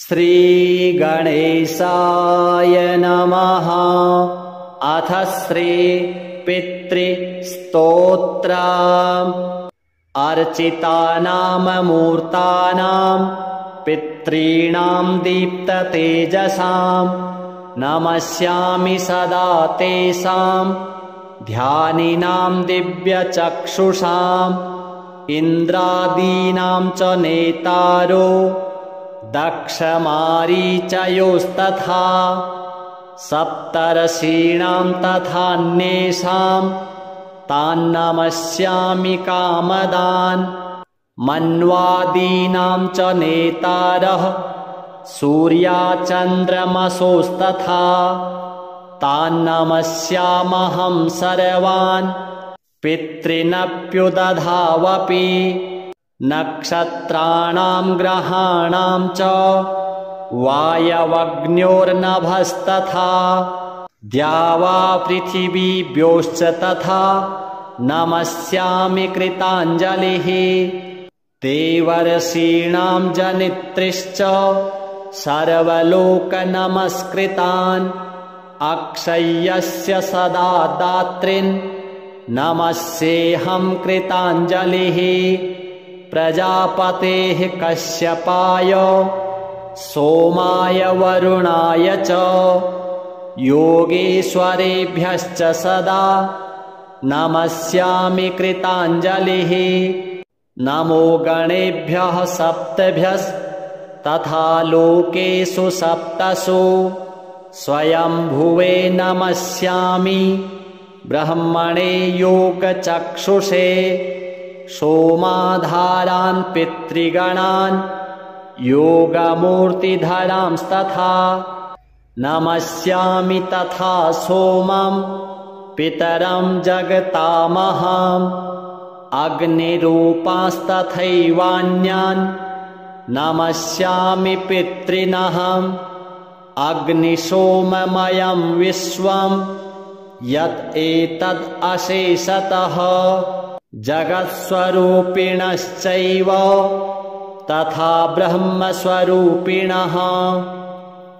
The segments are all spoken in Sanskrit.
श्रीगणेशाय नमः। अथ श्रीपितृस्तोत्रम्। अर्चितानाममूर्तानां पितॄणां दीप्ततेजसां नमस्यामि सदा तेषां ध्यानिनां दिव्यचक्षुषाम्। इन्द्रादीनां च नेतारो दक्षमारीचयोस्तथा सप्तर्षीणां तथान्येषां तान्नमस्यामि कामदान्। मन्वादीनां च नेतारः सूर्याचन्द्रमसोस्तथा तान्नमस्यामहं सर्वान्। पितॄनप्युदधावपि नक्षत्राणां ग्रहाणां च वायवग्न्योर्नभस्तथा द्यावा पृथिवीभ्योश्च तथा नमस्यामि कृताञ्जलिः। देवर्षीणां जनित्रीश्च सर्वलोकनमस्कृतान्। अक्षय्यस्य सदा दात्रीन् नमस्येऽहं कृताञ्जलिः। प्रजापतेः कश्यपाय सोमाय वरुणाय च योगेश्वरेभ्यश्च सदा नमस्यामि कृताञ्जलिः। नमो गणेभ्यः सप्तभ्यस्तथा लोकेषु सप्तसु स्वयंभुवे नमस्यामि। ब्रह्मणे योगचक्षुषे सोमाधारान् पितृगणान् योगमूर्तिधरांस्तथा नमस्यामि। तथा सोमं पितरं जगतामहम् अग्निरूपांस्तथैवान्यान् नमस्यामि पितॄनहम्। अग्निसोममयं विश्वं यत् एतद् अशेषतः जगत्स्वरूपिणश्चैव तथा ब्रह्मस्वरूपिणः।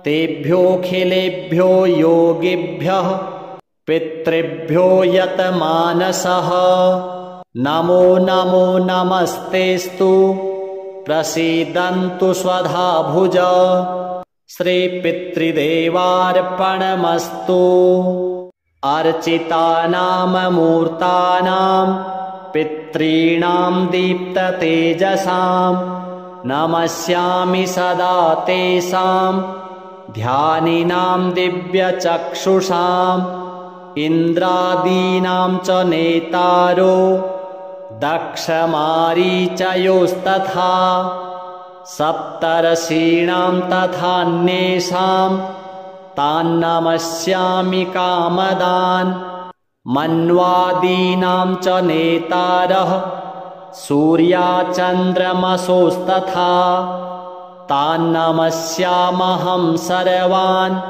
तेभ्योऽखिलेभ्यो योगिभ्यः पितृभ्यो यतमानसः नमो नमो नमस्तेस्तु। प्रसीदन्तु स्वधा भुज। श्रीपितृदेवार्पणमस्तु। अर्चितानाममूर्तानां पितॄणां दीप्ततेजसां नमस्यामि सदा तेषां ध्यानिनां दिव्यचक्षुषाम्। इन्द्रादीनां च नेतारो दक्षमारीचयोस्तथा सप्तर्षीणां तथान्येषां तान्नमस्यामि कामदान्। मन्वादीनां च नेतारः सूर्याचन्द्रमसोस्तथा तान्नमस्यामहं सर्वान्।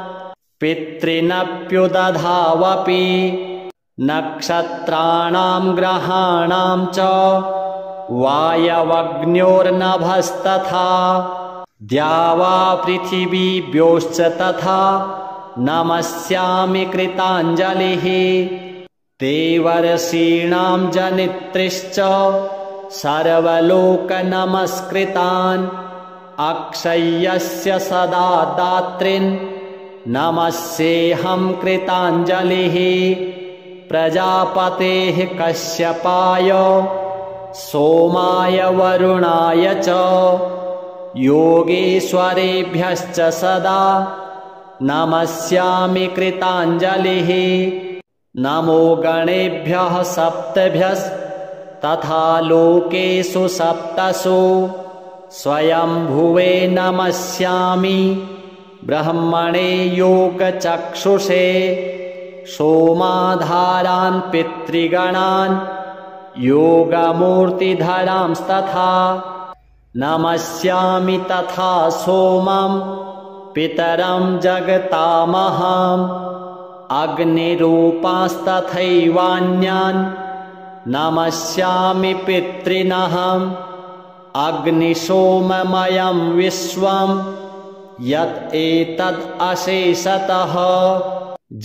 पितॄनप्युदधावपि नक्षत्राणां ग्रहाणां च वायवग्न्योर्नभस्तथा द्यावा पृथिवीभ्योश्च तथा नमस्यामि कृताञ्जलिः। देवर्षीणां जनित्रीश्च सर्वलोकनमस्कृतान्। अक्षय्यस्य सदा दात्रीन् नमस्येऽहं कृताञ्जलिः। प्रजापतेः कश्यपाय सोमाय वरुणाय च योगेश्वरेभ्यश्च सदा नमस्यामि कृताञ्जलिः। नमो गणेभ्यः सप्तभ्यस्तथा लोकेषु सप्तसु स्वयंभुवे नमस्यामि। ब्रह्मणे योगचक्षुषे सोमाधारान् पितृगणान् योगमूर्तिधरांस्तथा नमस्यामि। तथा सोमं पितरं जगतामहम् अग्निरूपांस्तथैवान्यान् नमस्यामि पितॄनहम्। अग्निसोममयं विश्वं यत् एतद् अशेषतः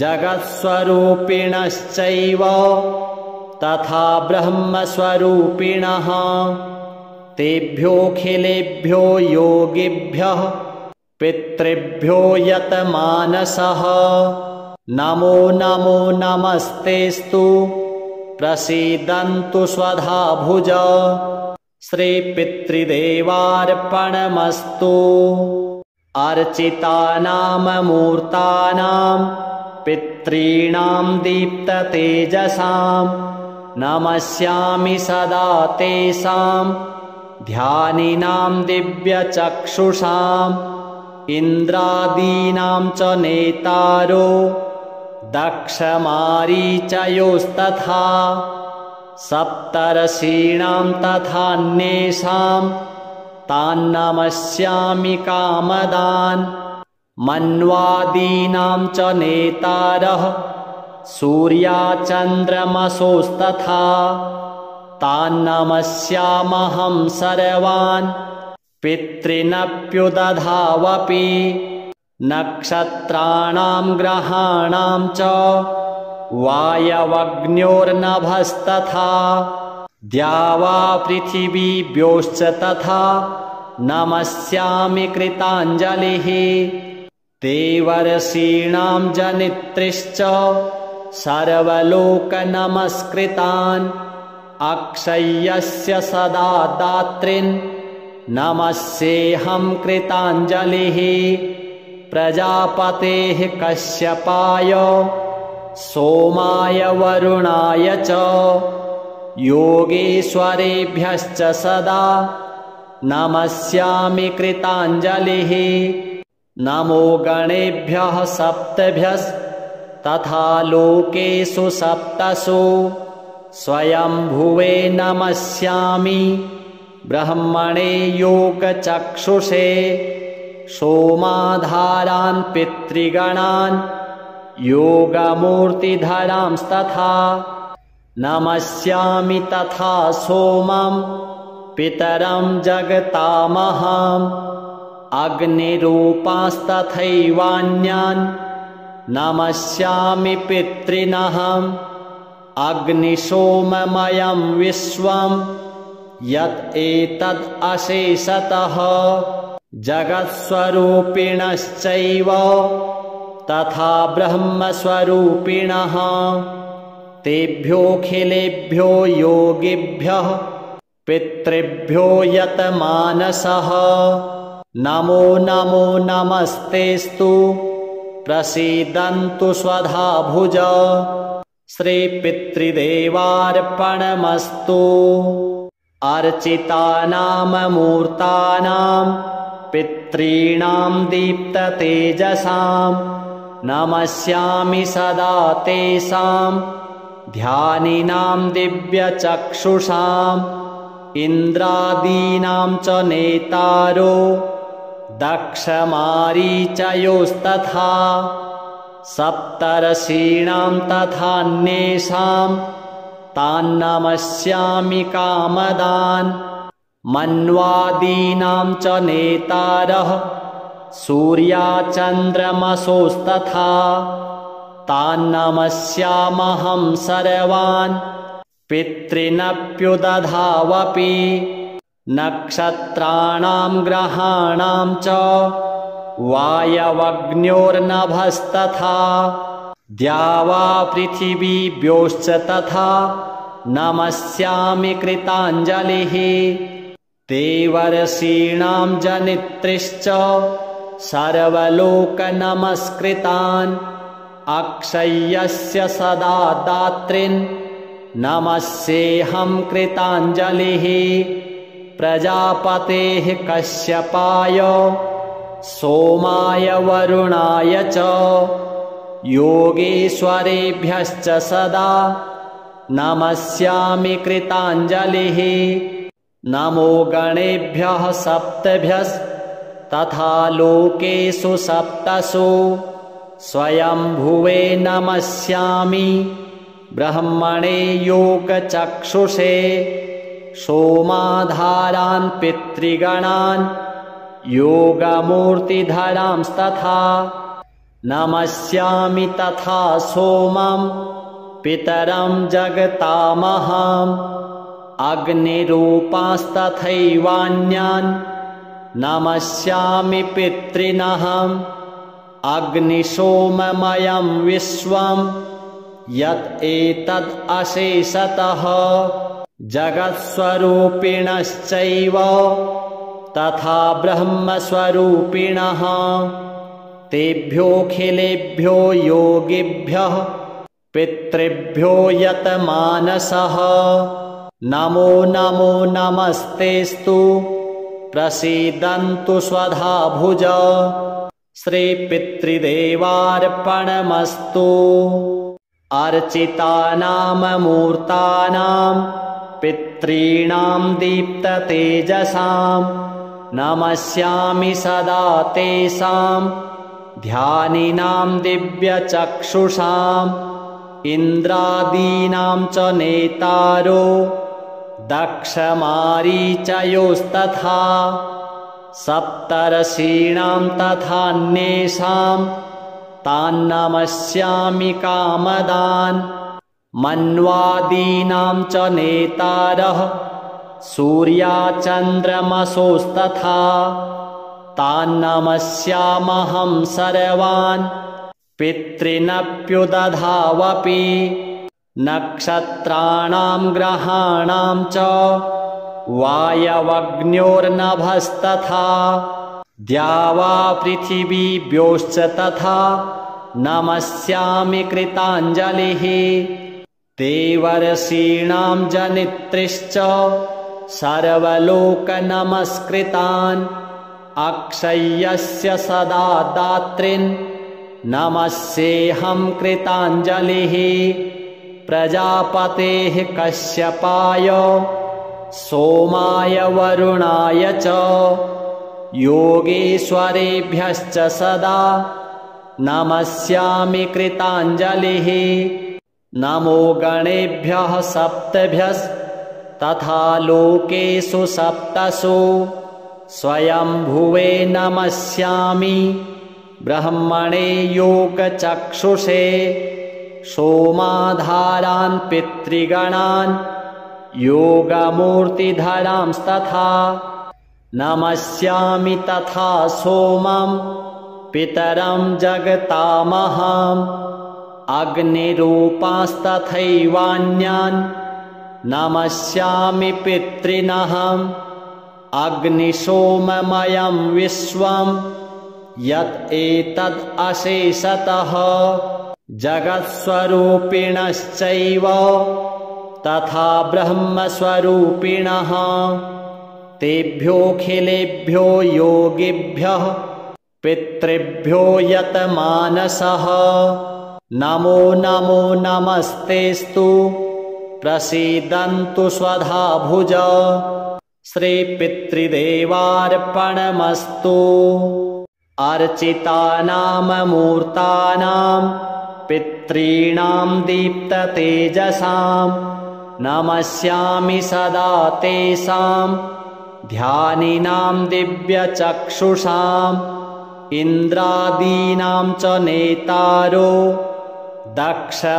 जगत्स्वरूपिणश्चैव तथा ब्रह्मस्वरूपिणः तेभ्योऽखिलेभ्यो योगिभ्यः पितृभ्यो यतमानसः नमो नमो नमस्तेस्तु प्रसीदन्तु स्वधा भुज श्रीपितृदेवार्पणमस्तु। अर्चितानाममूर्तानां पितॄणां दीप्ततेजसां नमस्यामि सदा तेषां ध्यानिनां दिव्यचक्षुषाम् इन्द्रादीनां च नेतारो दक्षमारीचयोस्तथा सप्तर्षीणां तथान्येषां तान्नमस्यामि कामदान् मन्वादीनां च नेतारः सूर्याचन्द्रमसोस्तथा तान्नमस्यामहं सर्वान् पितॄनप्युदधावपि नक्षत्राणां ग्रहाणां च वायवग्न्योर्नभस्तथा द्यावा पृथिवीभ्योश्च तथा नमस्यामि कृताञ्जलिः देवर्षीणां जनित्रीश्च सर्वलोकनमस्कृतान् अक्षय्यस्य सदा दातॄन् नमस्येऽहं कृताञ्जलिः प्रजापतेः कश्यपाय सोमाय वरुणाय च योगेश्वरेभ्यश्च सदा नमस्यामि कृताञ्जलिः नमो गणेभ्यः सप्तभ्यस्तथा लोकेषु सप्तसु स्वयंभुवे नमस्यामि ब्रह्मणे योगचक्षुषे सोमाधारान् पितृगणान् योगमूर्तिधरांस्तथा नमस्यामि तथा सोमं पितरं जगतामहम् अग्निरूपांस्तथैवान्यान् नमस्यामि पितॄनहम् अग्निसोममयं विश्वं यत् एतद् अशेषतः जगत्स्वरूपिणश्चैव तथा ब्रह्मस्वरूपिणः तेभ्योऽखिलेभ्यो योगिभ्यः पितृभ्यो यतमानसः नमो नमो नमस्तेस्तु प्रसीदन्तु स्वधा भुज श्रीपितृदेवार्पणमस्तु। अर्चितानाममूर्तानां पितॄणां दीप्ततेजसां नमस्यामि सदा तेषां ध्यानिनां दिव्यचक्षुषाम् इन्द्रादीनां च नेतारो दक्षमारीचयोस्तथा सप्तर्षीणां तथान्येषां तान्नमस्यामि कामदान् मन्वादीनां च नेतारः सूर्याचन्द्रमसोस्तथा तान्नमस्यामहं सर्वान् पितॄनप्युदधावपि नक्षत्राणां ग्रहाणां च वायवग्न्योर्नभस्तथा द्यावा पृथिवीभ्योश्च तथा नमस्यामि कृताञ्जलिः देवर्षीणां जनित्रीश्च सर्वलोकनमस्कृतान् अक्षय्यस्य सदा दातॄन् नमस्येऽहं कृताञ्जलिः प्रजापतेः कश्यपाय सोमाय वरुणाय च योगेश्वरेभ्यश्च सदा नमस्यामि कृताञ्जलिः नमो गणेभ्यः सप्तभ्यस्तथा लोकेषु सप्तसु स्वयंभुवे नमस्यामि ब्रह्मणे योगचक्षुषे सोमाधारान् पितृगणान् योगमूर्तिधरांस्तथा नमस्यामि तथा सोमं पितरं जगतामहम् अग्निरूपांस्तथैवान्यान् नमस्यामि पितॄनहम् अग्निसोममयं विश्वं यत् एतद् अशेषतः जगत्स्वरूपिणश्चैव तथा ब्रह्मस्वरूपिणः तेभ्योऽखिलेभ्यो योगिभ्यः पितृभ्यो यतमानसः नमो नमो नमस्तेस्तु प्रसीदन्तु स्वधा भुज श्रीपितृदेवार्पणमस्तु अर्चितानाममूर्तानां पितॄणां दीप्ततेजसां नमस्यामि सदा तेषां ध्यानिनां दिव्यचक्षुषाम् इन्द्रादीनां च नेतारो दक्षमारीचयोस्तथा सप्तर्षीणां तथान्येषां तान्नमस्यामि कामदान् मन्वादीनां च नेतारः सूर्याचन्द्रमसोस्तथा तान्नमस्यामहं सर्वान् पितॄनप्युदधावपि नक्षत्राणां ग्रहाणां च वायवग्न्योर्नभस्तथा द्यावा पृथिवीभ्योश्च तथा नमस्यामि कृताञ्जलिः देवर्षीणां जनित्रीश्च सर्वलोकनमस्कृतान् अक्षय्यस्य सदा दात्रीन् नमस्येऽहं कृताञ्जलिः प्रजापतेः कश्यपाय सोमाय वरुणाय च योगेश्वरेभ्यश्च सदा नमस्यामि कृताञ्जलिः नमो गणेभ्यः सप्तभ्यस्तथा लोकेषु सप्तसु स्वयंभुवे नमस्यामि ब्रह्मणे योगचक्षुषे सोमाधारान् पितृगणान् योगमूर्तिधरांस्तथा नमस्यामि तथा सोमं पितरं जगतामहम् अग्निरूपांस्तथैवान्यान् नमस्यामि पितॄनहम् अग्निसोममयं विश्वं यत् एतद् अशेषतः जगत्स्वरूपिणश्चैव तथा ब्रह्मस्वरूपिणः तेभ्योऽखिलेभ्यो योगिभ्यः पितृभ्यो यतमानसः नमो नमो नमस्तेस्तु प्रसीदन्तु स्वधा भुज श्रीपितृदेवार्पणमस्तु अर्चितानाममूर्तानां पितॄणां दीप्ततेजसां नमस्यामि सदा तेषां ध्यानिनां दिव्यचक्षुषाम् इन्द्रादीनां च नेतारो दक्षमारीचयोस्तथा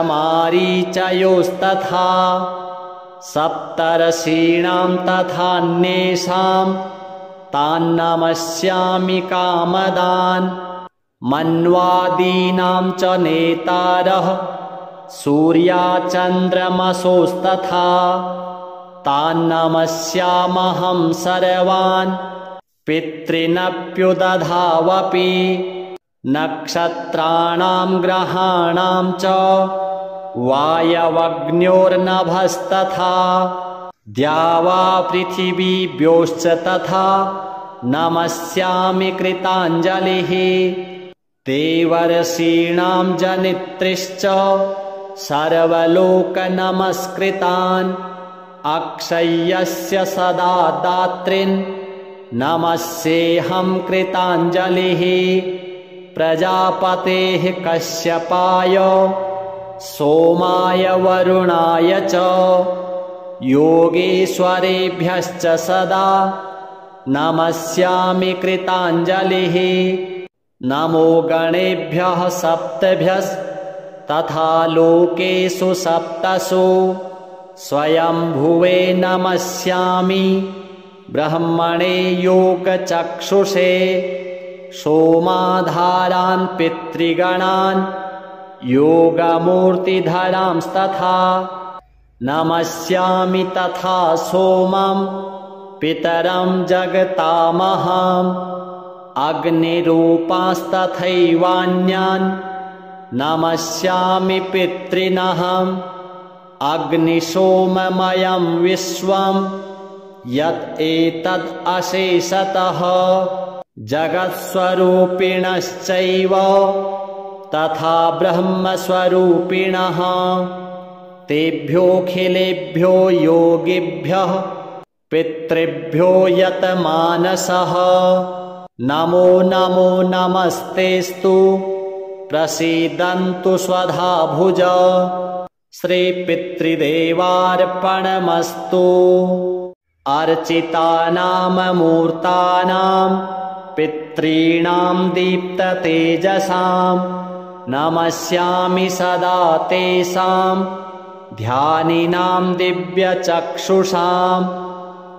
सप्तर्षीणां तथान्येषां तान्नमस्यामि कामदान् मन्वादीनां च नेतारः सूर्याचन्द्रमसोस्तथा तान्नमस्यामहं सर्वान् पितॄनप्युदधावपि नक्षत्राणां ग्रहाणां च वायवग्न्योर्नभस्तथा द्यावा पृथिवीभ्योश्च तथा नमस्यामि कृताञ्जलिः देवर्षीणां जनित्रीश्च सर्वलोकनमस्कृतान् अक्षय्यस्य सदा दात्रीन् नमस्येऽहं कृताञ्जलिः प्रजापतेः कश्यपाय सोमाय वरुणाय च योगेश्वरेभ्यश्च सदा नमस्यामि कृताञ्जलिः। नमो गणेभ्यः सप्तभ्यस्तथा लोकेषु सप्तसु स्वयंभुवे नमस्यामि ब्रह्मणे योगचक्षुषे सोमाधारान् पितृगणान् योगमूर्तिधरांस्तथा नमस्यामि तथा सोमं पितरं जगतामहम् अग्निरूपांस्तथैवान्यान् नमस्यामि पितॄनहम् अग्निसोममयं विश्वं यत् एतद् अशेषतः जगत्स्वरूपिणश्चैव तथा ब्रह्मस्वरूपिणः तेभ्योऽखिलेभ्यो योगिभ्यः पितृभ्यो यतमानसः नमो नमो नमस्तेस्तु प्रसीदन्तु स्वधा भुज श्रीपितृदेवार्पणमस्तु। अर्चितानाममूर्तानां पितॄणां दीप्ततेजसां नमस्यामि सदा तेषां ध्यानिनां दिव्यचक्षुषाम्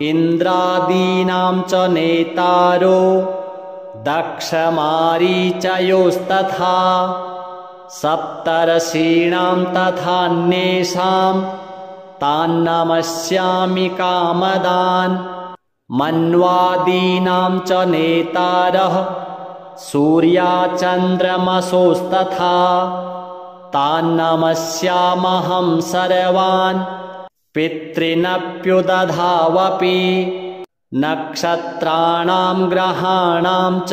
इन्द्रादीनां च नेतारो दक्षमारीचयोस्तथा सप्तर्षीणां तथान्येषां तान्नमस्यामि कामदान् मन्वादीनां च नेतारः सूर्याचन्द्रमसोस्तथा तान्नमस्यामहं सर्वान् पितॄनप्युदधावपि नक्षत्राणां ग्रहाणां च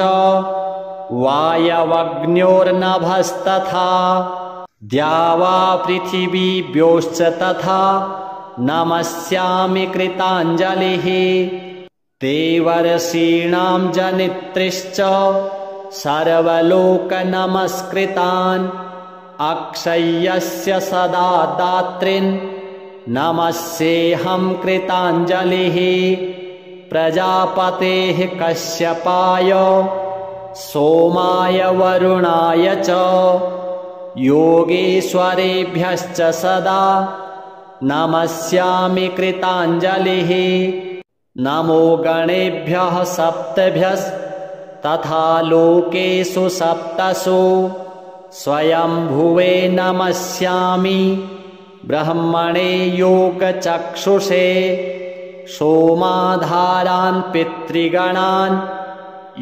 वायवग्न्योर्नभस्तथा द्यावा पृथिवीभ्योश्च तथा नमस्यामि कृताञ्जलिः देवर्षीणां जनित्रीश्च सर्वलोकनमस्कृतान् अक्षय्यस्य सदा दात्रीन् नमस्येऽहं कृताञ्जलिः प्रजापतेः कश्यपाय सोमाय वरुणाय च योगेश्वरेभ्यश्च सदा नमस्यामि कृताञ्जलिः नमो गणेभ्यः सप्तभ्यस्तथा लोकेषु सप्तसु स्वयंभुवे नमस्यामि ब्रह्मणे योगचक्षुषे सोमाधारान् पितृगणान्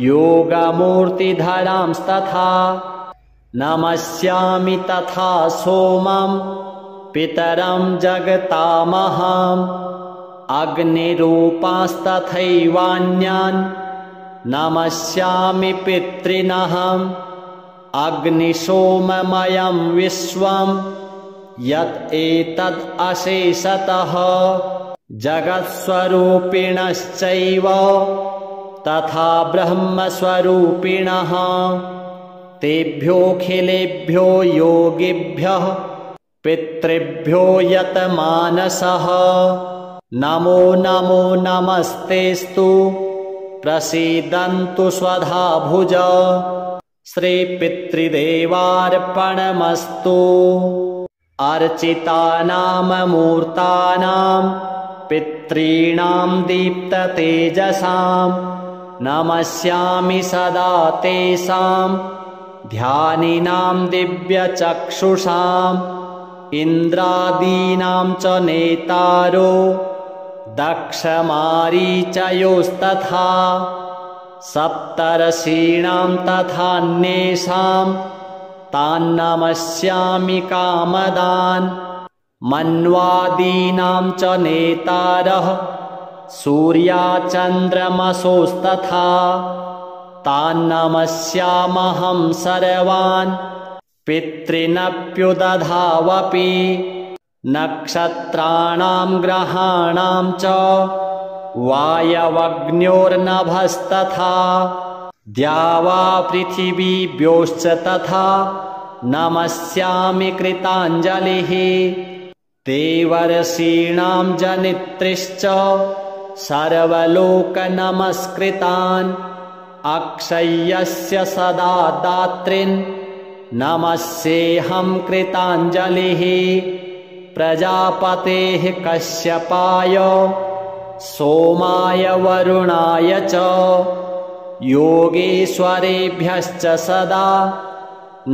योगमूर्तिधरांस्तथा नमस्यामि तथा सोमं पितरं जगतामहम् अग्निरूपांस्तथैवान्यान् नमस्यामि पितॄनहम् अग्निसोममयं विश्वं यत् एतद् अशेषतः जगत्स्वरूपिणश्चैव तथा ब्रह्मस्वरूपिणः तेभ्योऽखिलेभ्यो योगिभ्यः पितृभ्यो यतमानसः नमो नमो नमस्तेस्तु प्रसीदन्तु स्वधा भुज श्रीपितृदेवार्पणमस्तु। अर्चितानाममूर्तानां पितॄणां दीप्ततेजसां नमस्यामि सदा तेषां ध्यानिनां दिव्यचक्षुषाम् इन्द्रादीनां च नेतारो दक्षमारीचयोस्तथा सप्तर्षीणां तथान्येषां तान्नमस्यामि कामदान् मन्वादीनां च नेतारः सूर्याचन्द्रमसोस्तथा तान्नमस्यामहं सर्वान् पितॄनप्युदधावपि नक्षत्राणां ग्रहाणां च वायवग्न्योर्नभस्तथा द्यावा पृथिवीभ्योश्च तथा नमस्यामि कृताञ्जलिः देवर्षीणां जनित्रीश्च सर्वलोकनमस्कृतान् अक्षय्यस्य सदा दात्रीन् नमस्येऽहं कृताञ्जलिः प्रजापतेः कश्यपाय सोमाय वरुणाय च योगेश्वरेभ्यश्च सदा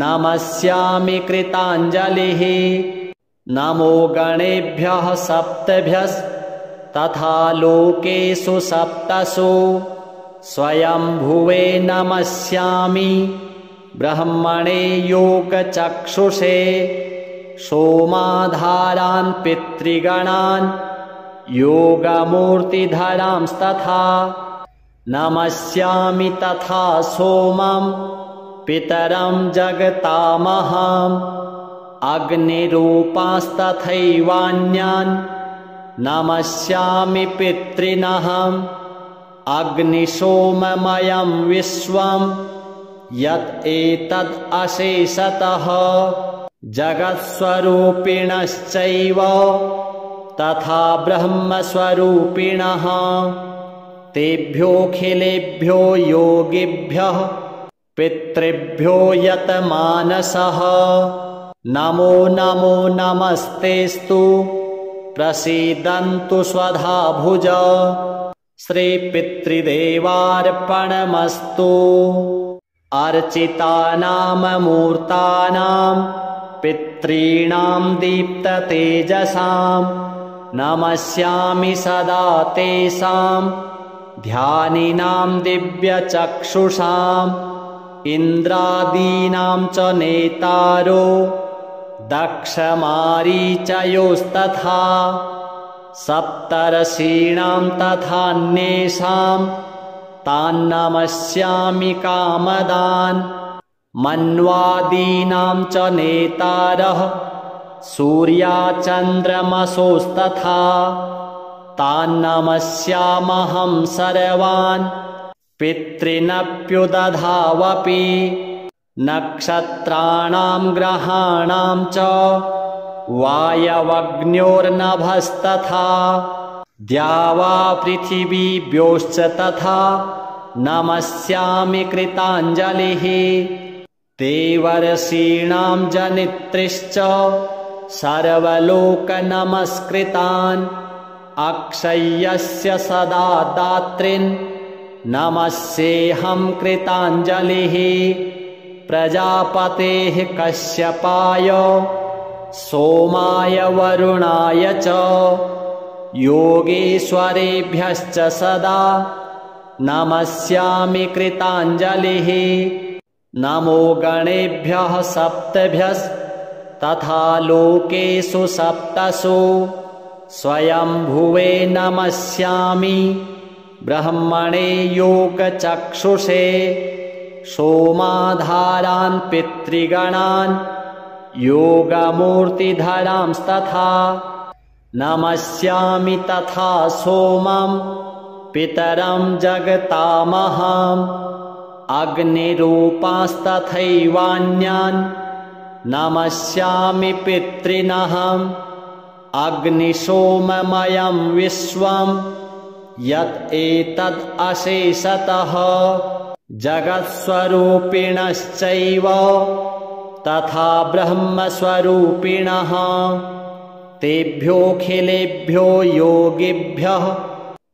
नमस्यामि कृताञ्जलिः नमो गणेभ्यः सप्तभ्यस्तथा लोकेषु सप्तसु स्वयंभुवे नमस्यामि ब्रह्मणे योगचक्षुषे सोमाधारान् पितृगणान् योगमूर्तिधरांस्तथा नमस्यामि तथा सोमं पितरं जगतामहम् अग्निरूपांस्तथैवान्यान् नमस्यामि पितॄनहम् अग्निसोममयं विश्वं यत् एतद् अशेषतः जगत्स्वरूपिणश्चैव तथा ब्रह्मस्वरूपिणः तेभ्योऽखिलेभ्यो योगिभ्यः पितृभ्यो यतमानसः नमो नमो नमस्तेस्तु प्रसीदन्तु स्वधा भुज श्रीपितृदेवार्पणमस्तु अर्चितानाममूर्तानां पितॄणां दीप्ततेजसां नमस्यामि सदा तेषां ध्यानिनां दिव्यचक्षुषाम् इन्द्रादीनां च नेतारो दक्षमारीचयोस्तथा सप्तर्षीणां तथान्येषां तान्नमस्यामि कामदान् मन्वादीनां च नेतारः सूर्याचन्द्रमसोस्तथा तान्नमस्यामहं सर्वान् पितॄनप्युदधावपि नक्षत्राणां ग्रहाणां च वायवग्न्योर्नभस्तथा द्यावा पृथिवीभ्योश्च तथा नमस्यामि कृताञ्जलिः देवर्षीणां जनित्रीश्च सर्वलोकनमस्कृतान् अक्षय्यस्य सदा दात्रीन् नमस्येऽहं कृताञ्जलिः प्रजापतेः कश्यपाय सोमाय वरुणाय च योगेश्वरेभ्यश्च सदा नमस्यामि कृताञ्जलिः नमो गणेभ्यः सप्तभ्यस्तथा लोकेषु सप्तसु स्वयंभुवे नमस्यामि ब्रह्मणे योगचक्षुषे सोमाधारान् पितृगणान् योगमूर्तिधरांस्तथा नमस्यामि तथा सोमं पितरं जगतामहम् अग्निरूपांस्तथैवान्यान् नमस्यामि पितॄनहम् अग्निसोममयं विश्वं यत् एतद् अशेषतः जगत्स्वरूपिणश्चैव तथा ब्रह्मस्वरूपिणः तेभ्योऽखिलेभ्यो योगिभ्यः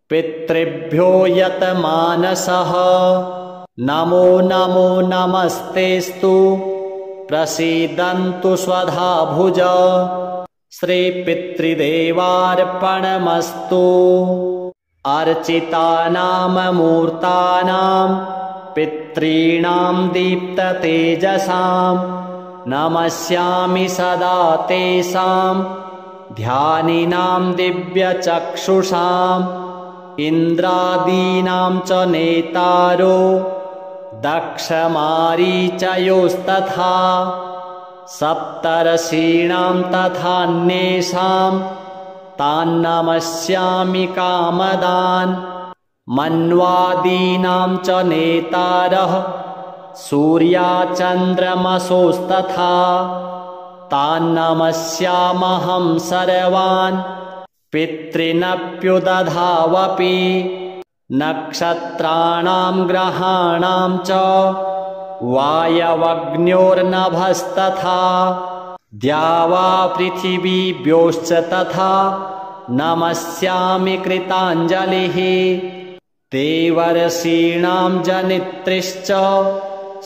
पितृभ्यो यतमानसः नमो नमो नमस्तेस्तु प्रसीदन्तु स्वधा भुज श्रीपितृदेवार्पणमस्तु अर्चितानाममूर्तानां पितॄणां दीप्ततेजसां नमस्यामि सदा तेषां ध्यानिनां दिव्यचक्षुषाम् इन्द्रादीनां च नेतारो दक्षमारीचयोस्तथा सप्तर्षीणां तथान्येषां तान्नमस्यामि कामदान् मन्वादीनां च नेतारः सूर्याचन्द्रमसोस्तथा तान्नमस्यामहं सर्वान् पितॄनप्युदधावपि नक्षत्राणां ग्रहाणां च वायवग्न्योर्नभस्तथा द्यावा पृथिवीभ्योश्च तथा नमस्यामि कृताञ्जलिः देवर्षीणां जनित्रीश्च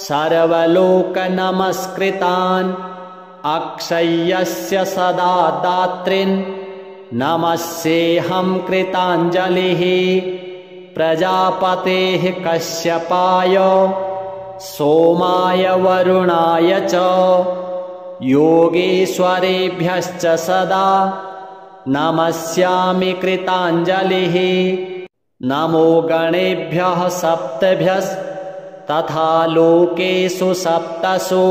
सर्वलोकनमस्कृतान् अक्षय्यस्य सदा दात्रीन् नमस्येऽहं कृताञ्जलिः प्रजापतेः कश्यपाय सोमाय वरुणाय च योगेश्वरेभ्यश्च सदा नमस्यामि कृताञ्जलिः नमो गणेभ्यः सप्तभ्यस्तथा लोकेषु सप्तसु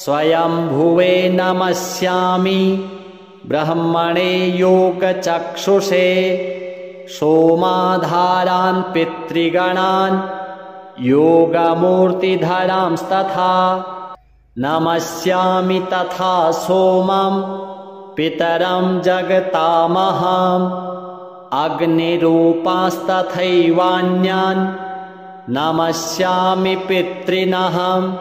स्वयंभुवे नमस्यामि ब्रह्मणे योगचक्षुषे सोमाधारान् पितृगणान् योगमूर्तिधरांस्तथा नमस्यामि तथा सोमं पितरं जगतामहम् अग्निरूपांस्तथैवान्यान् नमस्यामि पितॄनहम्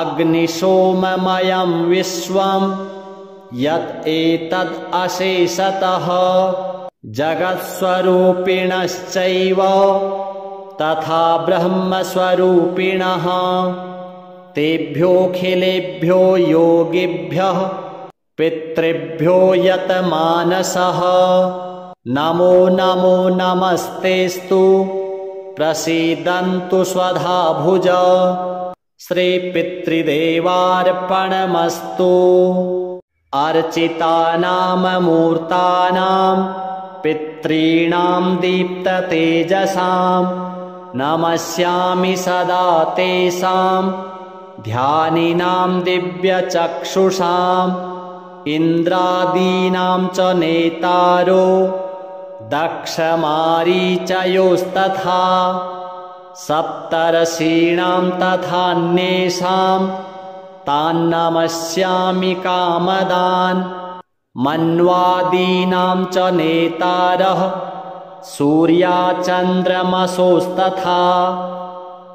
अग्निसोममयं विश्वं यत् एतद् अशेषतः जगत्स्वरूपिणश्चैव तथा ब्रह्मस्वरूपिणः तेभ्योऽखिलेभ्यो योगिभ्यः पितृभ्यो यत् मानसः नमो नमो नमस्तेस्तु प्रसीदन्तु स्वधा भुज श्रीपितृदेवार्पणमस्तु अर्चितानाममूर्तानां पितॄणां दीप्ततेजसां नमस्यामि सदा तेषां ध्यानिनां दिव्यचक्षुषाम् इन्द्रादीनां च नेतारो दक्षमारीचयोस्तथा सप्तर्षीणां तथान्येषां तान्नमस्यामि कामदान् मन्वादीनां च नेतारः सूर्याचन्द्रमसोस्तथा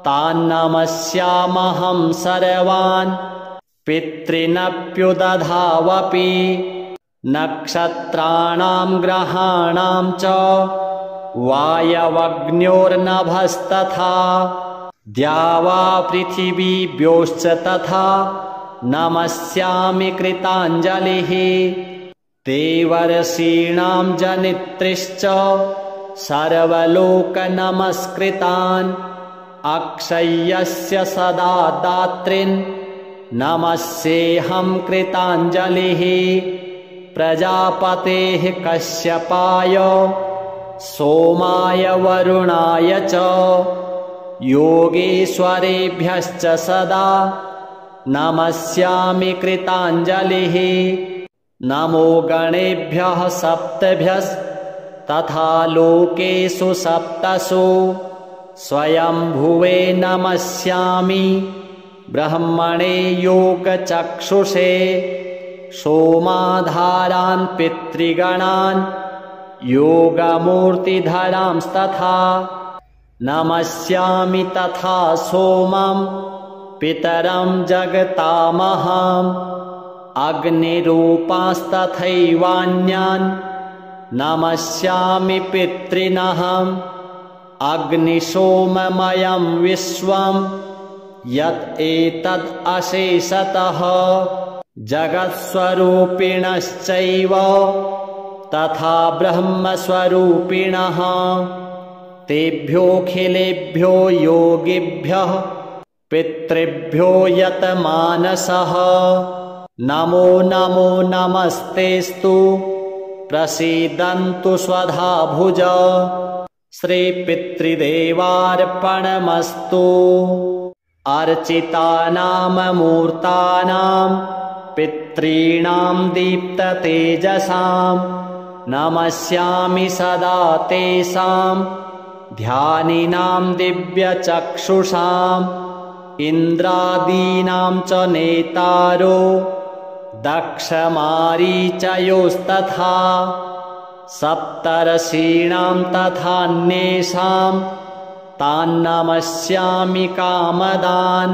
तान्नमस्यामहं सर्वान् पितॄनप्युदधावपि नक्षत्राणां ग्रहाणां च वायवग्न्योर्नभस्तथा द्यावा पृथिवीभ्योश्च तथा नमस्यामि कृताञ्जलिः देवर्षीणां जनित्रीश्च सर्वलोकनमस्कृतान् अक्षय्यस्य सदा दात्रीन् नमस्येऽहं कृताञ्जलिः प्रजापतेः कश्यपाय सोमाय वरुणाय च योगेश्वरेभ्यश्च सदा नमस्यामि कृताञ्जलिः नमो गणेभ्यः सप्तभ्यस्तथा लोकेषु सप्तसु स्वयंभुवे नमस्यामि ब्रह्मणे योगचक्षुषे सोमाधारान् पितृगणान् योगमूर्तिधरांस्तथा नमस्यामि तथा सोमं पितरं जगतामहम् अग्निरूपांस्तथैवान्यान् नमस्यामि पितॄनहम् अग्निसोममयं विश्वं यत् एतद् अशेषतः जगत्स्वरूपिणश्चैव तथा ब्रह्मस्वरूपिणः तेभ्योऽखिलेभ्यो योगिभ्यः पितृभ्यो यत् मानसः नमो नमो नमस्तेस्तु प्रसीदन्तु स्वधा भुज श्रीपितृदेवार्पणमस्तु अर्चितानाममूर्तानां पितॄणां दीप्ततेजसां नमस्यामि सदा तेषां ध्यानिनां दिव्यचक्षुषाम् इन्द्रादीनां च नेतारो दक्षमारीचयोस्तथा सप्तर्षीणां तथान्येषां तान्नमस्यामि कामदान्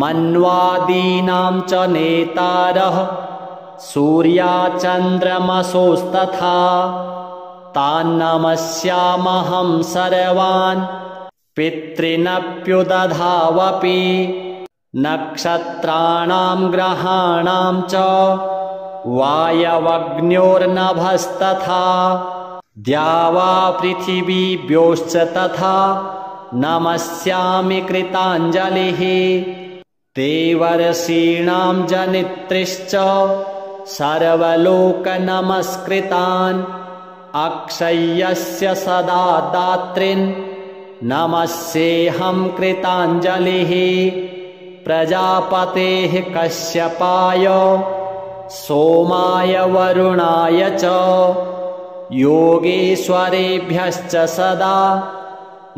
मन्वादीनां च नेतारः सूर्याचन्द्रमसोस्तथा तान्नमस्यामहं सर्वान् पितॄनप्युदधावपि नक्षत्राणां ग्रहाणां च वायवग्न्योर्नभस्तथा द्यावा पृथिवीभ्योश्च तथा नमस्यामि कृताञ्जलिः देवर्षीणां जनित्रीश्च सर्वलोकनमस्कृतान् अक्षय्यस्य सदा दात्रीन् नमस्येऽहं कृताञ्जलिः प्रजापतेः कश्यपाय सोमाय वरुणाय च योगेश्वरेभ्यश्च सदा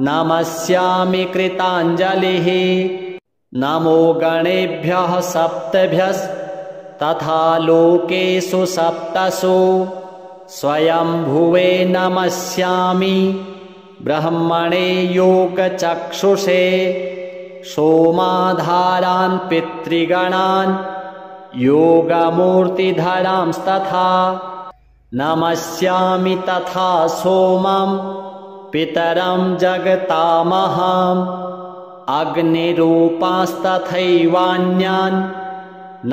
नमस्यामि कृताञ्जलिः नमो गणेभ्यः सप्तभ्यस्तथा लोकेषु सप्तसु स्वयंभुवे नमस्यामि ब्रह्मणे योगचक्षुषे सोमाधारान् पितृगणान् योगमूर्तिधरांस्तथा नमस्यामि तथा सोमं पितरं जगतामहम् अग्निरूपांस्तथैवान्यान्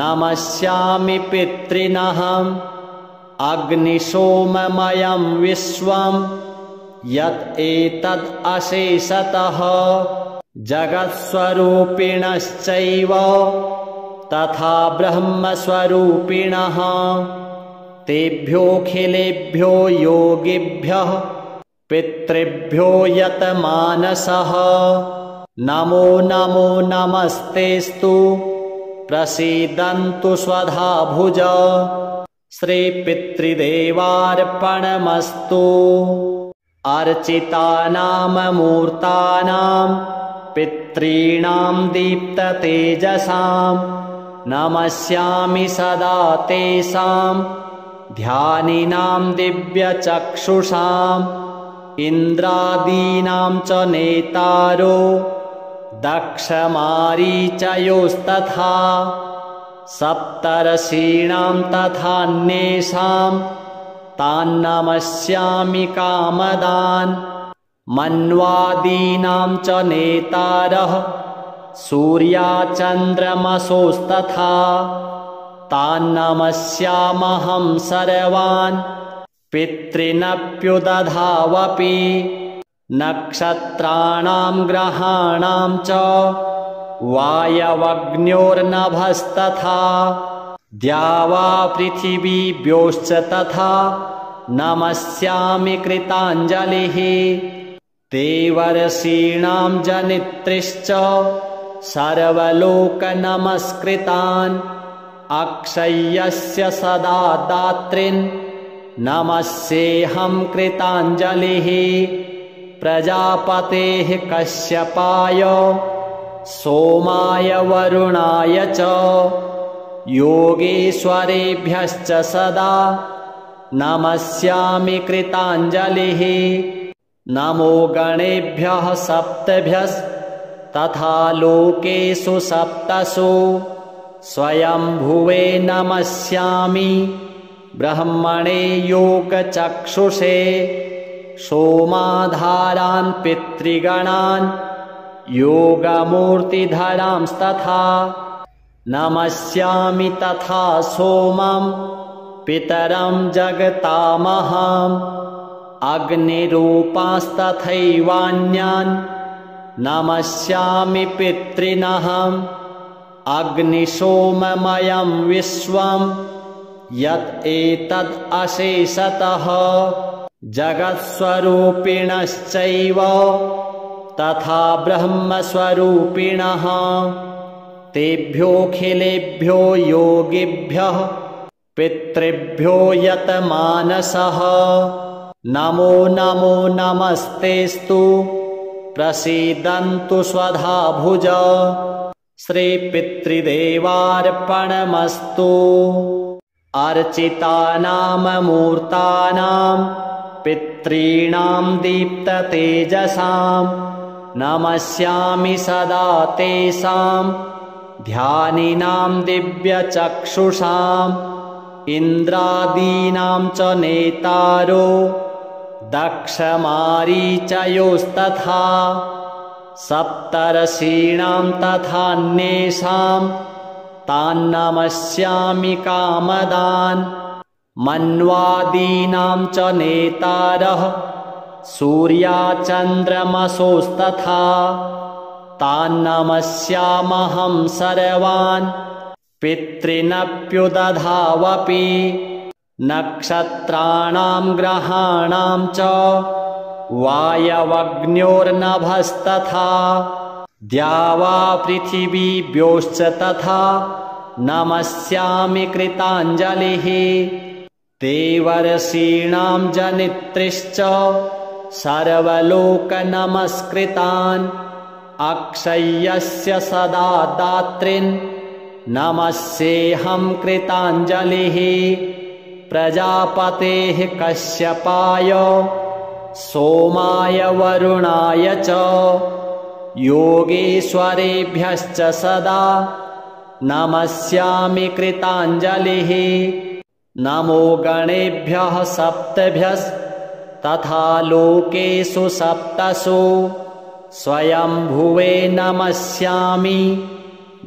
नमस्यामि पितॄनहम् अग्निसोममयं विश्वं यत् एतद् अशेषतः जगत्स्वरूपिणश्चैव तथा ब्रह्मस्वरूपिणः तेभ्योऽखिलेभ्यो योगिभ्यः पितृभ्यो यतमानसः नमो नमो नमस्तेस्तु प्रसीदन्तु स्वधा भुज श्रीपितृदेवार्पणमस्तु अर्चितानाममूर्तानां पितॄणां दीप्ततेजसां नमस्यामि सदा तेषां ध्यानिनां दिव्यचक्षुषाम् इन्द्रादीनां च नेतारो दक्षमारीचयोस्तथा सप्तर्षीणां तथान्येषां तान्नमस्यामि कामदान् मन्वादीनां च नेतारः सूर्याचन्द्रमसोस्तथा तान्नमस्यामहं सर्वान् पितॄनप्युदधावपि नक्षत्राणां ग्रहाणां च वायवग्न्योर्नभस्तथा द्यावा पृथिवीभ्योश्च तथा नमस्यामि कृताञ्जलिः देवर्षीणां जनित्रीश्च सर्वलोकनमस्कृतान् अक्षय्यस्य सदा दात्रीन् नमस्येऽहं कृताञ्जलिः प्रजापतेः कश्यपाय सोमाय वरुणाय च योगेश्वरेभ्यश्च सदा नमस्यामि कृताञ्जलिः नमो गणेभ्यः सप्तभ्यस्तथा लोकेषु सप्तसु स्वयंभुवे नमस्यामि ब्रह्मणे योगचक्षुषे सोमाधारान् पितृगणान् योगमूर्तिधरांस्तथा नमस्यामि तथा सोमं पितरं जगतामहम् अग्निरूपांस्तथैवान्यान् नमस्यामि पितॄनहम् अग्निसोममयं विश्वं यत् एतद् अशेषतः जगत्स्वरूपिणश्चैव तथा ब्रह्मस्वरूपिणः तेभ्योऽखिलेभ्यो योगिभ्यः पितृभ्यो यतमानसः नमो नमो नमस्तेस्तु प्रसीदन्तु स्वधा भुज श्रीपितृदेवार्पणमस्तु अर्चितानाममूर्तानां पितॄणां दीप्ततेजसां नमस्यामि सदा तेषां ध्यानिनां दिव्यचक्षुषाम् इन्द्रादीनां च नेतारो दक्षमारीचयोस्तथा सप्तर्षीणां तथान्येषां तान्नमस्यामि कामदान् मन्वादीनां च नेतारः सूर्याचन्द्रमसोस्तथा तान्नमस्यामहं सर्वान् पितॄनप्युदधावपि नक्षत्राणां ग्रहाणां च वायवग्न्योर्नभस्तथा द्यावा पृथिवीभ्योश्च तथा नमस्यामि कृताञ्जलिः देवर्षीणां जनित्रीश्च सर्वलोकनमस्कृतान् अक्षय्यस्य सदा दातॄन् नमस्येऽहं कृताञ्जलिः प्रजापतेः कश्यपाय सोमाय वरुणाय च योगेश्वरेभ्यश्च सदा नमस्यामि कृताञ्जलिः नमो गणेभ्यः सप्तभ्यस्तथा लोकेषु सप्तसु स्वयंभुवे नमस्यामि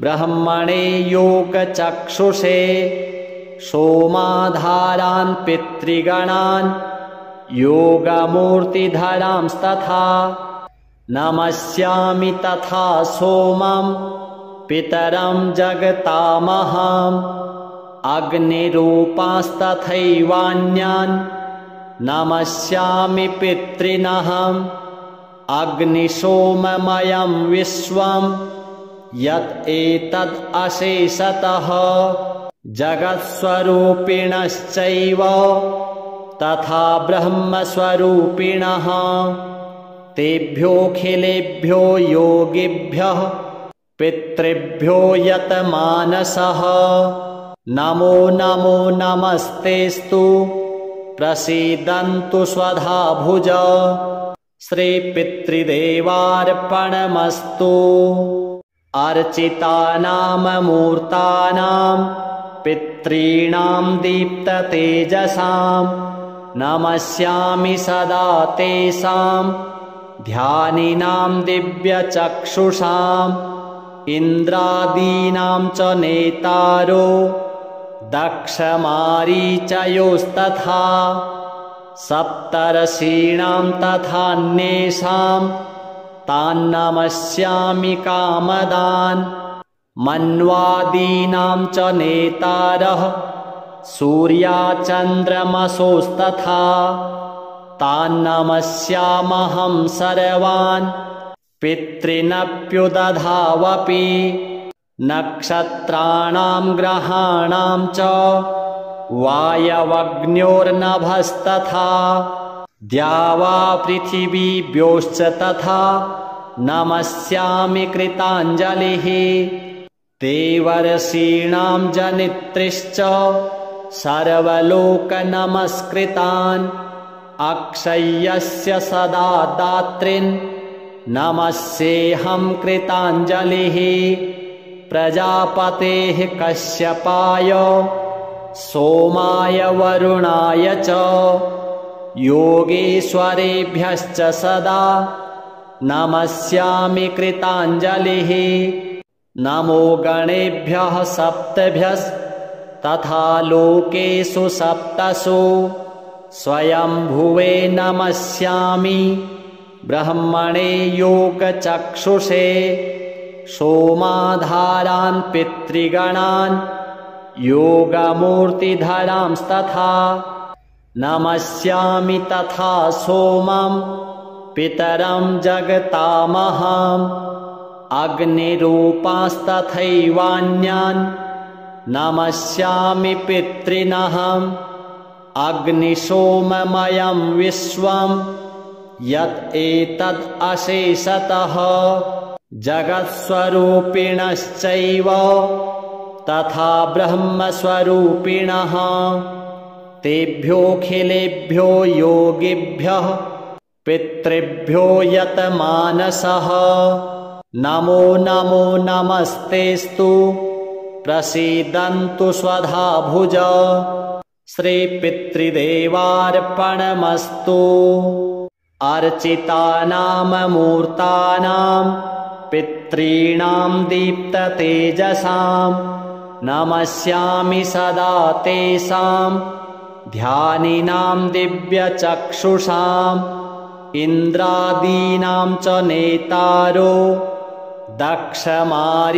ब्रह्मणे योगचक्षुषे सोमाधारान् पितृगणान् योगमूर्तिधरांस्तथा नमस्यामि तथा सोमं पितरं जगतामहम् अग्निरूपांस्तथैवान्यान् नमस्यामि पितॄनहम् अग्निसोममयं विश्वं यत् एतद् अशेषतः जगत्स्वरूपिणश्चैव तथा ब्रह्मस्वरूपिणः तेभ्योऽखिलेभ्यो योगिभ्यः पितृभ्यो यतमानसः नमो नमो नमस्तेस्तु प्रसीदन्तु स्वधा भुज श्रीपितृदेवार्पणमस्तु अर्चितानाममूर्तानां पितॄणां दीप्ततेजसां नमस्यामि सदा तेषां ध्यानिनां दिव्यचक्षुषाम् इन्द्रादीनां च नेतारो दक्षमारीचयोस्तथा सप्तर्षीणां तथान्येषां तान्नमस्यामि कामदान् मन्वादीनां च नेतारः सूर्याचन्द्रमसोस्तथा तान्नमस्यामहं सर्वान् पितॄनप्युदधावपि नक्षत्राणां ग्रहाणां च वायवग्न्योर्नभस्तथा द्यावा पृथिवीभ्योश्च तथा नमस्यामि कृताञ्जलिः देवर्षीणां जनित्रीश्च सर्वलोकनमस्कृतान् अक्षय्यस्य सदा दातॄन् नमस्येऽहं कृताञ्जलिः प्रजापतेः कश्यपाय सोमाय वरुणाय च योगेश्वरेभ्यश्च सदा नमस्यामि कृताञ्जलिः नमो गणेभ्यः सप्तभ्यस्तथा लोकेषु सप्तसु स्वयंभुवे नमस्यामि ब्रह्मणे योगचक्षुषे सोमाधारान् पितृगणान् योगमूर्तिधरांस्तथा नमस्यामि तथा सोमं पितरं जगतामहम् अग्निरूपांस्तथैवान्यान् नमस्यामि पितॄनहम् अग्निसोममयं विश्वं यत् एतद् अशेषतः जगत्स्वरूपिणश्चैव तथा ब्रह्मस्वरूपिणः तेभ्योऽखिलेभ्यो योगिभ्यः पितृभ्यो यतमानसः नमो नमो नमस्तेस्तु प्रसीदन्तु स्वधा भुज श्रीपितृदेवार्पणमस्तु अर्चितानाममूर्तानां पितॄणां दीप्ततेजसां नमस्यामि सदा तेषां ध्यानिनां दिव्यचक्षुषाम् इन्द्रादीनां च नेतारो दक्षमारीचयोस्तथा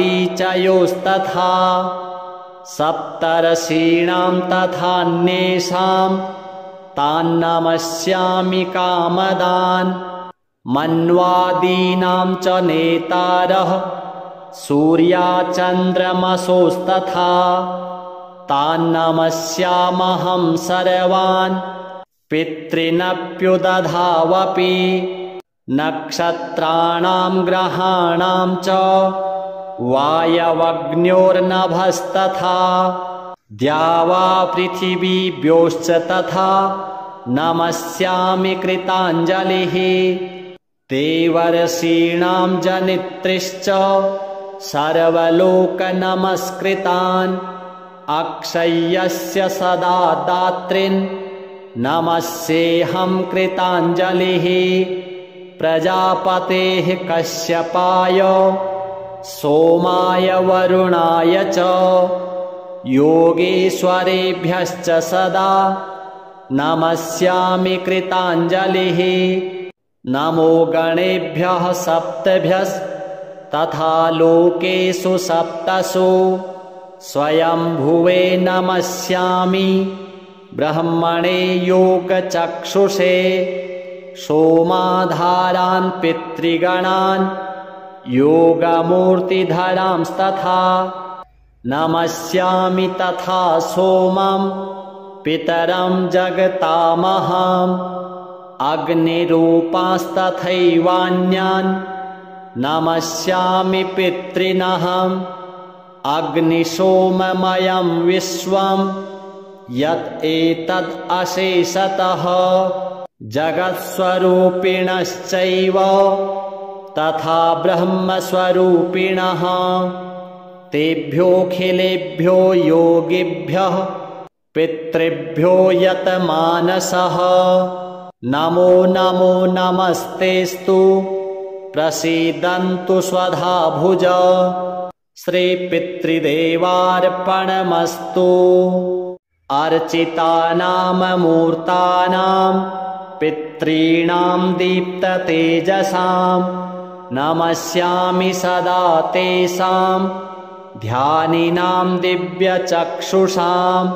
सप्तर्षीणां तथान्येषां तान्नमस्यामि कामदान् मन्वादीनां च नेतारः सूर्याचन्द्रमसोस्तथा तान्नमस्यामहं सर्वान् पितॄनप्युदधावपि नक्षत्राणां ग्रहाणां च वायवग्न्योर्नभस्तथा द्यावा पृथिवीभ्योश्च तथा नमस्यामि कृताञ्जलिः देवर्षीणां जनित्रीश्च सर्वलोकनमस्कृतान् अक्षय्यस्य सदा दात्रीन् नमस्येऽहं कृताञ्जलिः प्रजापतेः कश्यपाय सोमाय वरुणाय च योगेश्वरेभ्यश्च सदा नमस्यामि कृताञ्जलिः नमो गणेभ्यः सप्तभ्यस्तथा लोकेषु सप्तसु स्वयंभुवे नमस्यामि ब्रह्मणे योगचक्षुषे सोमाधारान् पितृगणान् योगमूर्तिधरांस्तथा नमस्यामि तथा सोमं पितरं जगतामहम् अग्निरूपांस्तथैवान्यान् नमस्यामि पितॄनहम् अग्निसोममयं विश्वं यत् एतद् अशेषतः जगत्स्वरूपिणश्चैव तथा ब्रह्मस्वरूपिणः तेभ्योऽखिलेभ्यो योगिभ्यः पितृभ्यो यतमानसः नमो नमो नमस्तेस्तु प्रसीदन्तु स्वधा भुज श्रीपितृदेवार्पणमस्तु अर्चितानाममूर्तानां पितॄणां दीप्ततेजसां नमस्यामि सदा तेषां ध्यानिनां दिव्यचक्षुषाम्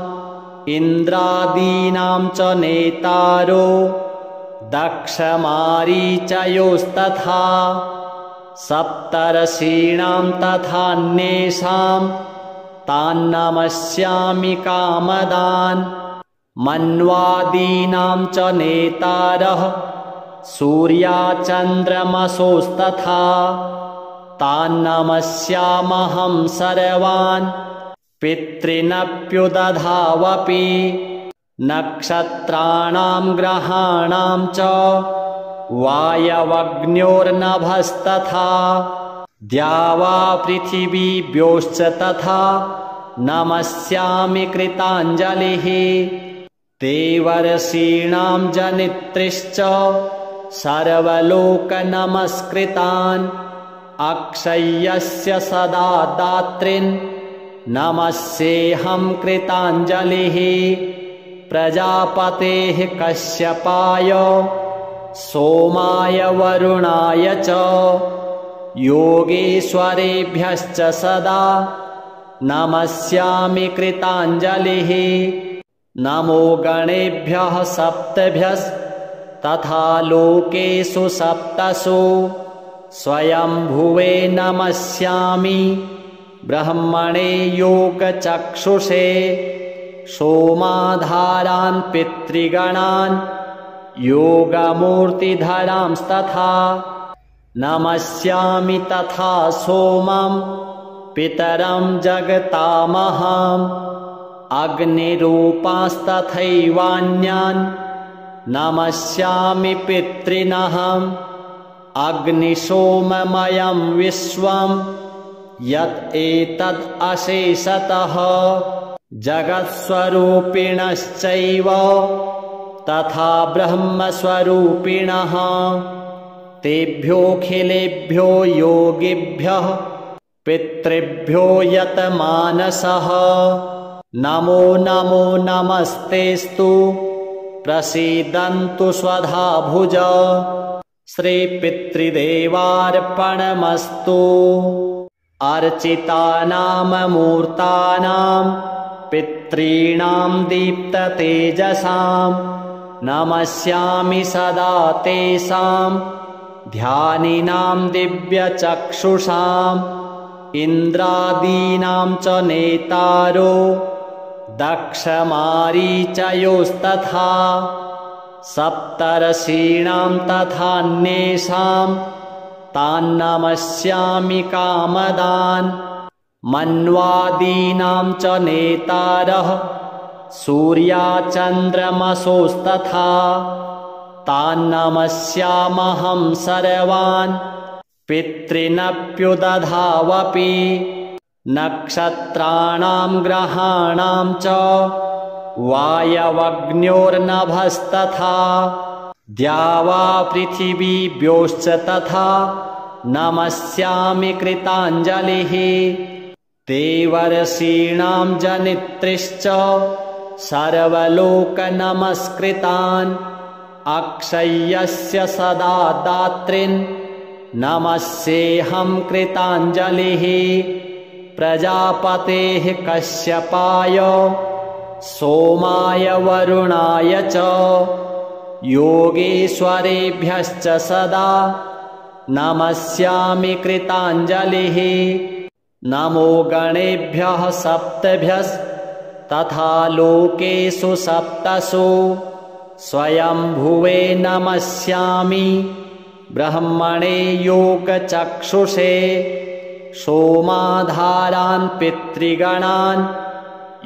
इन्द्रादीनां च नेतारो दक्षमारीचयोस्तथा सप्तर्षीणां तथान्येषां तान्नमस्यामि कामदान् मन्वादीनां च नेतारः सूर्याचन्द्रमसोस्तथा तान्नमस्यामहं सर्वान् पितॄनप्युदधावपि नक्षत्राणां ग्रहाणां च वायवग्न्योर्नभस्तथा द्यावा पृथिवीभ्योश्च तथा नमस्यामि कृताञ्जलिः देवर्षीणां जनित्रीश्च सर्वलोकनमस्कृतान् अक्षय्यस्य सदा दात्रीन् नमस्येऽहं कृताञ्जलिः प्रजापतेः कश्यपाय सोमाय वरुणाय च योगेश्वरेभ्यश्च सदा नमस्यामि कृताञ्जलिः नमो गणेभ्यः सप्तभ्यस्तथा लोकेषु सप्तसु स्वयंभुवे नमस्यामि ब्रह्मणे योगचक्षुषे सोमाधारान् पितृगणान् योगमूर्तिधरांस्तथा नमस्यामि तथा सोमं पितरं जगतामहम् अग्निरूपांस्तथैवान्यान् नमस्यामि पितॄनहम् अग्निसोममयं विश्वं यत् एतद् अशेषतः जगत्स्वरूपिणश्चैव तथा ब्रह्मस्वरूपिणः तेभ्योऽखिलेभ्यो योगिभ्यः पितृभ्यो यतमानसः नमो नमो नमस्तेस्तु प्रसीदन्तु स्वधा भुज श्रीपितृदेवार्पणमस्तु अर्चितानाममूर्तानां पितॄणां दीप्ततेजसां नमस्यामि सदा तेषां ध्यानिनां दिव्यचक्षुषाम् इन्द्रादीनां च नेतारो दक्षमारीचयोस्तथा सप्तर्षीणां तथान्येषां तान्नमस्यामि कामदान् मन्वादीनां च नेतारः सूर्याचन्द्रमसोस्तथा तान्नमस्यामहं सर्वान् पितॄनप्युदधावपि नक्षत्राणां ग्रहाणां च वायवग्न्योर्नभस्तथा द्यावा पृथिवीभ्योश्च तथा नमस्यामि कृताञ्जलिः देवर्षीणां जनित्रीश्च सर्वलोकनमस्कृतान् अक्षय्यस्य सदा दातॄन् नमस्येऽहं कृताञ्जलिः प्रजापतेः कश्यपाय सोमाय वरुणाय च योगेश्वरेभ्यश्च सदा नमस्यामि कृताञ्जलिः नमो गणेभ्यः सप्तभ्यस्तथा लोकेषु सप्तसु स्वयंभुवे नमस्यामि ब्रह्मणे योगचक्षुषे सोमाधारान् पितृगणान्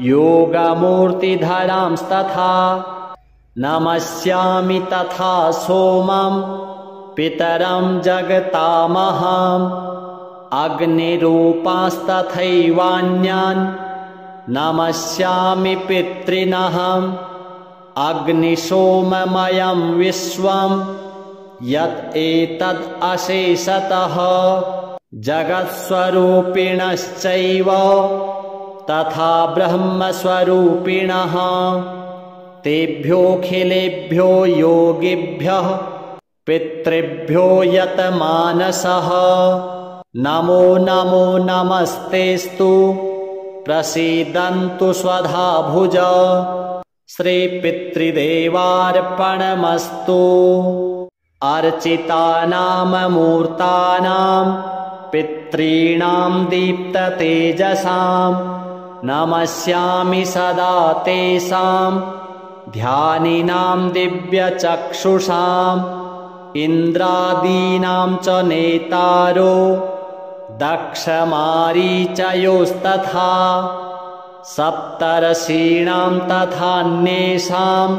योगमूर्तिधरांस्तथा नमस्यामि तथा सोमं पितरं जगतामहम् अग्निरूपांस्तथैवान्यान् नमस्यामि पितॄनहम् अग्निसोममयं विश्वं यत् एतद् अशेषतः जगत्स्वरूपिणश्चैव तथा ब्रह्मस्वरूपिणः तेभ्योऽखिलेभ्यो योगिभ्यः पितृभ्यो यतमानसः नमो नमो नमस्तेस्तु प्रसीदन्तु स्वधा भुज श्रीपितृदेवार्पणमस्तु अर्चितानाममूर्तानां पितॄणां दीप्ततेजसां नमस्यामि सदा तेषां ध्यानिनां दिव्यचक्षुषाम् इन्द्रादीनां च नेतारो दक्षमारीचयोस्तथा सप्तर्षीणां तथान्येषां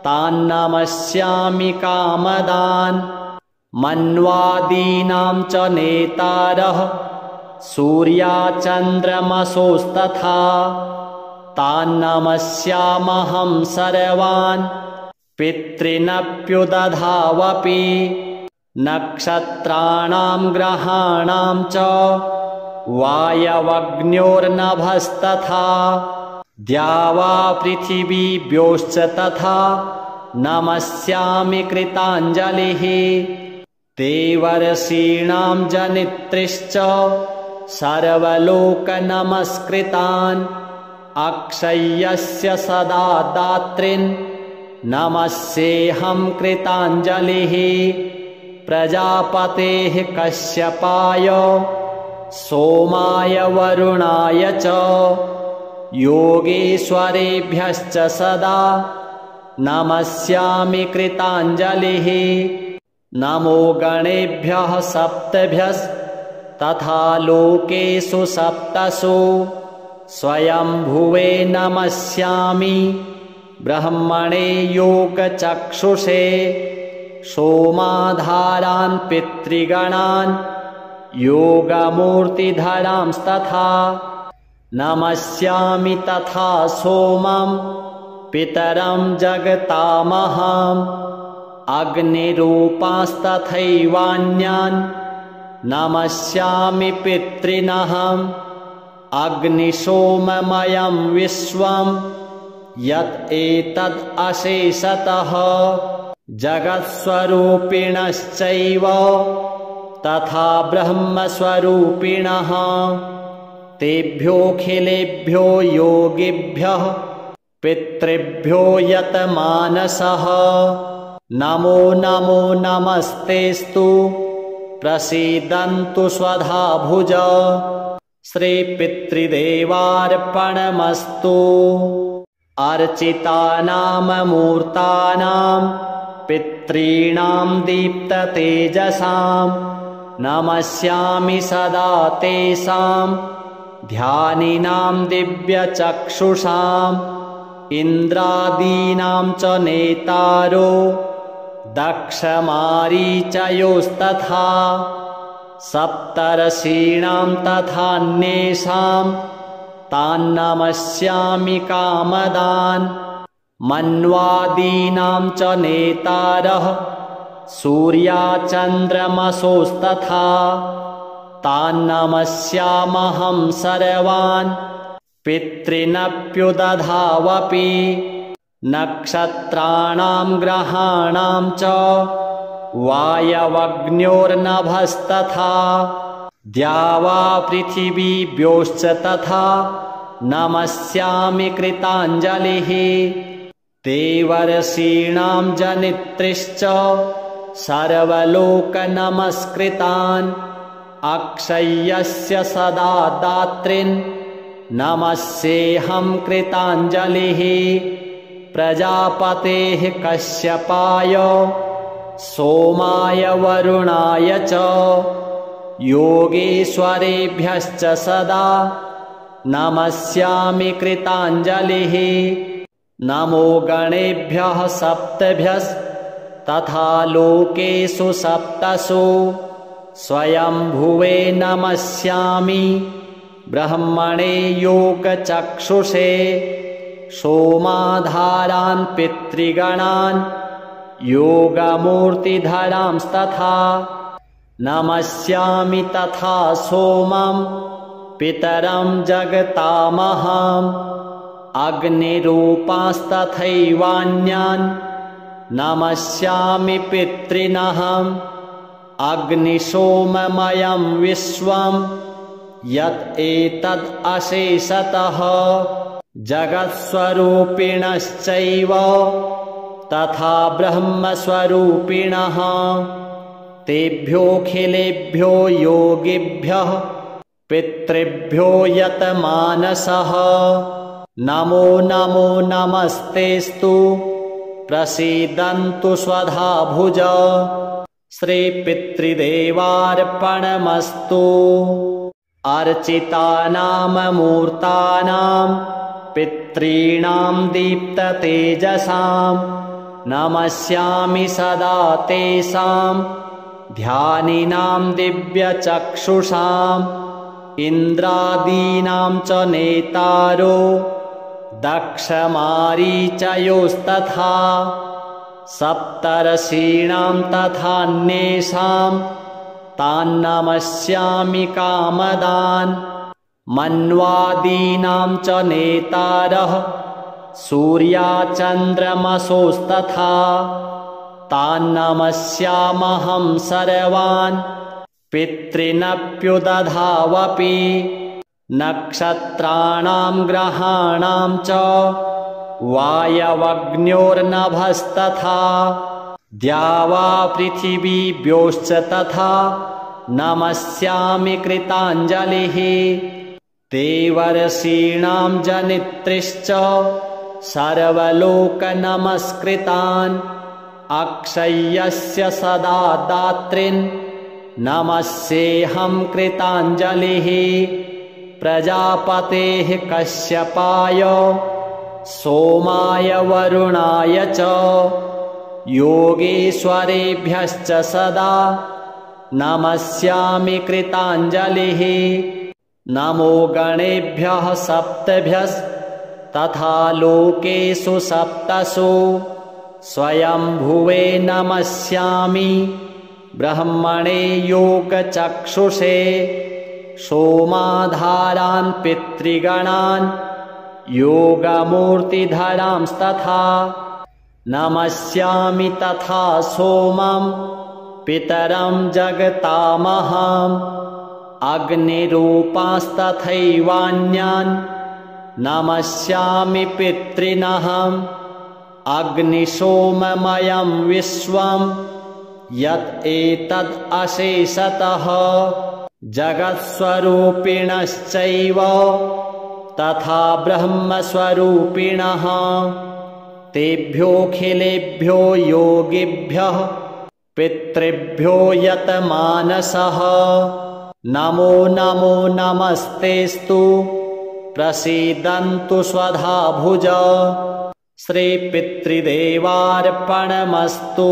तान्नमस्यामि कामदान् मन्वादीनां च नेतारः सूर्याचन्द्रमसोस्तथा तान्नमस्यामहं सर्वान् पितॄनप्युदधावपि नक्षत्राणां ग्रहाणां च वायवग्न्योर्नभस्तथा द्यावा पृथिवीभ्योश्च तथा नमस्यामि कृताञ्जलिः देवर्षीणां जनित्रीश्च सर्वलोकनमस्कृतान् अक्षय्यस्य सदा दातॄन् नमस्येऽहं कृताञ्जलिः प्रजापतेः कश्यपाय सोमाय वरुणाय च योगेश्वरेभ्यश्च सदा नमस्यामि कृताञ्जलिः नमो गणेभ्यः सप्तभ्यस्तथा तथा लोकेषु सप्तसु स्वयंभुवे नमस्यामि ब्रह्मणे योगचक्षुषे सोमाधारान् पितृगणान् योगमूर्तिधरांस्तथा नमस्यामि तथा सोमं पितरं जगतामहम् अग्निरूपांस्तथैवान्यान् नमस्यामि पितॄनहम् अग्निसोममयं विश्वं यत् एतद् अशेषतः जगत्स्वरूपिणश्चैव तथा ब्रह्मस्वरूपिणः तेभ्योऽखिलेभ्यो योगिभ्यः पितृभ्यो यतमानसः नमो नमो नमस्तेस्तु प्रसीदन्तु स्वधा भुज श्रीपितृदेवार्पणमस्तु अर्चितानाममूर्तानां पितॄणां दीप्ततेजसां नमस्यामि सदा तेषां ध्यानिनां दिव्यचक्षुषाम् इन्द्रादीनां च नेतारो दक्षमारीचयोस्तथा सप्तर्षीणां तथान्येषां तान्नमस्यामि कामदान् मन्वादीनां च नेतारः सूर्याचन्द्रमसोस्तथा तान्नमस्यामहं सर्वान् पितॄनप्युदधावपि नक्षत्राणां ग्रहाणां च वायवग्न्योर्नभस्तथा द्यावा पृथिवीभ्योश्च तथा नमस्यामि कृताञ्जलिः देवर्षीणां जनित्रीश्च सर्वलोकनमस्कृतान् अक्षय्यस्य सदा दातॄन् नमस्येऽहं कृताञ्जलिः प्रजापतेः कश्यपाय सोमाय वरुणाय च योगेश्वरेभ्यश्च सदा नमस्यामि कृताञ्जलिः नमो गणेभ्यः सप्तभ्यस्तथा लोकेषु सप्तसु स्वयंभुवे नमस्यामि ब्रह्मणे योगचक्षुषे सोमाधारान् पितृगणान् योगमूर्तिधरांस्तथा नमस्यामि तथा सोमं पितरं जगतामहम् अग्निरूपांस्तथैवान्यान् नमस्यामि पितॄनहम् अग्निसोममयं विश्वं यत् एतद् अशेषतः जगत्स्वरूपिणश्चैव तथा ब्रह्मस्वरूपिणः तेभ्योऽखिलेभ्यो योगिभ्यः पितृभ्यो यतमानसः नमो नमो नमस्तेस्तु प्रसीदन्तु स्वधा भुज श्रीपितृदेवार्पणमस्तु अर्चितानाममूर्तानां पितॄणां दीप्ततेजसां नमस्यामि सदा तेषां ध्यानिनां दिव्यचक्षुषाम् इन्द्रादीनां च नेतारो दक्षमारीचयोस्तथा सप्तर्षीणां तथान्येषां तान्नमस्यामि कामदान् मन्वादीनां च नेतारः सूर्याचन्द्रमसोस्तथा तान्नमस्यामहं सर्वान् पितॄनप्युदधावपि नक्षत्राणां ग्रहाणां च वायवग्न्योर्नभस्तथा द्यावा पृथिवीभ्योश्च तथा नमस्यामि कृताञ्जलिः देवर्षीणां जनित्रीश्च सर्वलोकनमस्कृतान् अक्षय्यस्य सदा दातॄन् नमस्येऽहं कृताञ्जलिः प्रजापतेः कश्यपाय सोमाय वरुणाय च योगेश्वरेभ्यश्च सदा नमस्यामि कृताञ्जलिः नमो गणेभ्यः सप्तभ्यस्तथा लोकेषु सप्तसु स्वयंभुवे नमस्यामि ब्रह्मणे योगचक्षुषे सोमाधारान् पितृगणान् योगमूर्तिधरांस्तथा नमस्यामि तथा सोमं पितरं जगतामहम् अग्निरूपांस्तथैवान्यान् नमस्यामि पितॄनहम् अग्निसोममयं विश्वं यत् एतद् अशेषतः जगत्स्वरूपिणश्चैव तथा ब्रह्मस्वरूपिणः तेभ्योऽखिलेभ्यो योगिभ्यः पितृभ्यो यतमानसः नमो नमो नमस्तेस्तु प्रसीदन्तु स्वधा भुज श्रीपितृदेवार्पणमस्तु।